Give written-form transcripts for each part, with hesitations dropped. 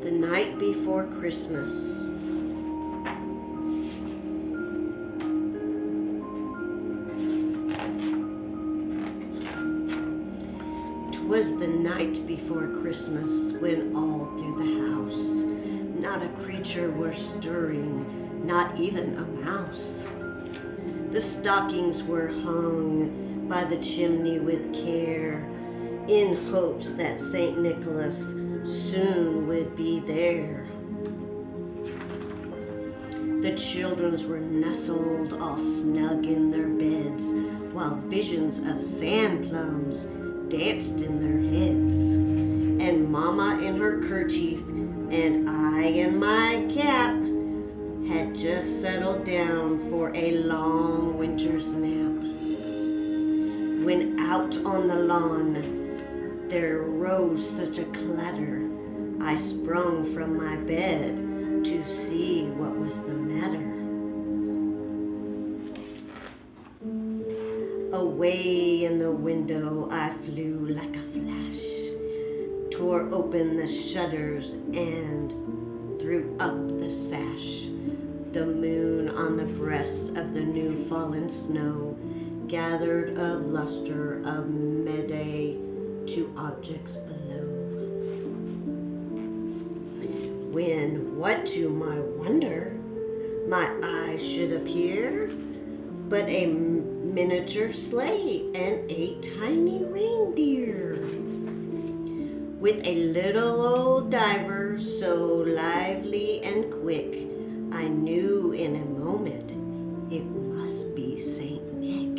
The night before Christmas. 'Twas the night before Christmas, when all through the house not a creature were stirring, not even a mouse. The stockings were hung by the chimney with care, in hopes that St. Nicholas soon would be there. The children were nestled all snug in their beds, while visions of sand plums danced in their heads. And Mama in her kerchief, and I in my cap, had just settled down for a long winter's nap. When out on the lawn there rose such a clatter, I sprung from my bed to see what was the matter. Away in the window I flew like a flash, tore open the shutters and threw up the sash. The moon on the breast of the new fallen snow gathered a luster of midday to objects below. When, what to my wonder, my eyes should appear but a miniature sleigh and a tiny reindeer, with a little old diver so lively and quick, I knew in a moment it must be St. Nick.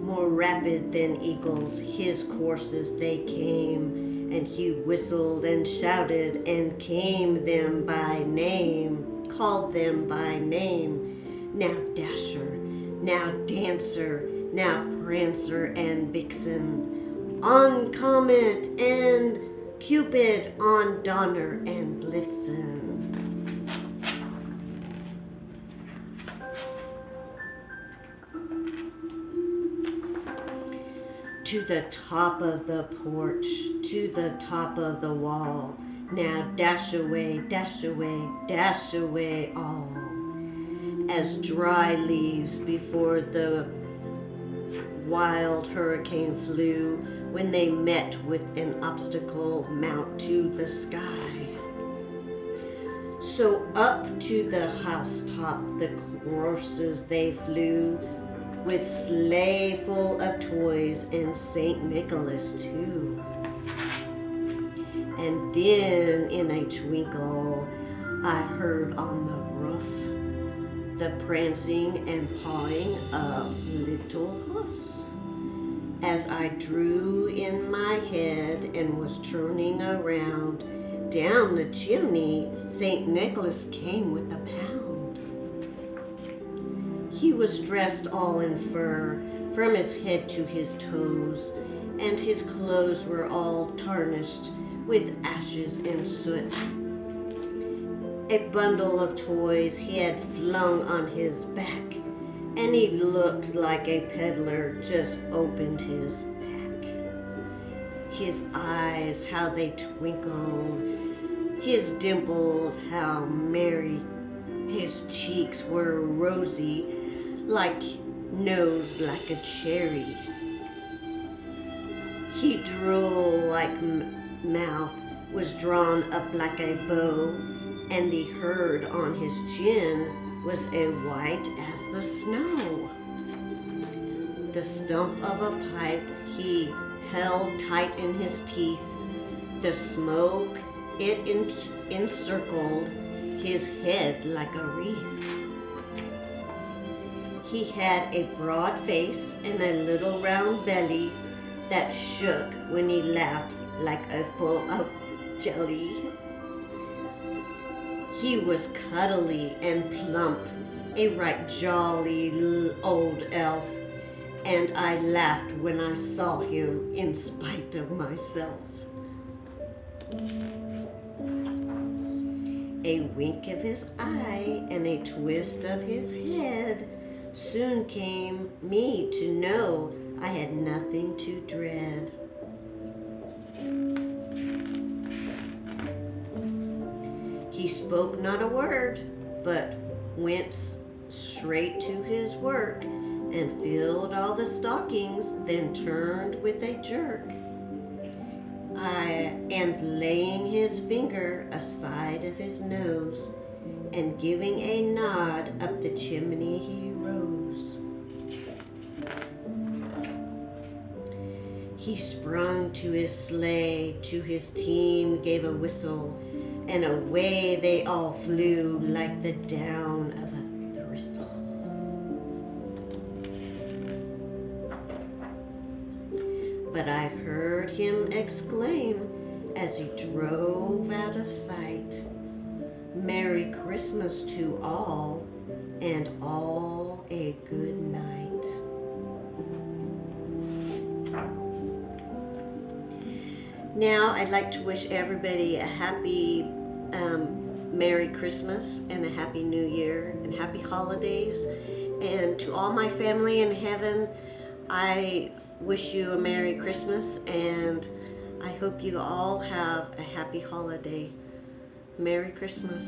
More rapid than eagles his courses they came, and he whistled and shouted and came them by name, called them by name. Now Dasher, now Dancer, now Prancer and Vixen, on Comet and Cupid, on Donner and Blitzen. To the top of the porch, to the top of the wall, now dash away all, as dry leaves before the wild hurricane flew when they met with an obstacle mount to the sky. So up to the housetop the horses they flew, with sleigh full of toys and St. Nicholas too. And then in a twinkle I heard on the roof the prancing and pawing of little hoofs. As I drew in my head and was turning around, down the chimney St. Nicholas came with a pound. He was dressed all in fur from his head to his toes, and his clothes were all tarnished with ashes and soot. A bundle of toys he had flung on his back, and he looked like a peddler just opened his pack. His eyes, how they twinkled, his dimples, how merry, his cheeks were rosy, like nose like a cherry. He drool like mouth was drawn up like a bow, and the herd on his chin was as white as the snow. The stump of a pipe he held tight in his teeth. The smoke it encircled his head like a wreath. He had a broad face and a little round belly that shook when he laughed like a full of jelly. He was cuddly and plump, a right jolly old elf, and I laughed when I saw him in spite of myself. A wink of his eye and a twist of his head soon came me to know I had nothing to dread. He spoke not a word, but went straight to his work and filled all the stockings, then turned with a jerk. And laying his finger aside of his nose, and giving a nod up the chimney he rose. He sprung to his sleigh, to his team gave a whistle, and away they all flew like the down of a thistle. But I heard him exclaim as he drove out of sight, "Merry Christmas to all, and all a good night." Now I'd like to wish everybody a happy Merry Christmas and a Happy New Year and Happy Holidays. And to all my family in heaven, I wish you a Merry Christmas, and I hope you all have a happy holiday. Merry Christmas.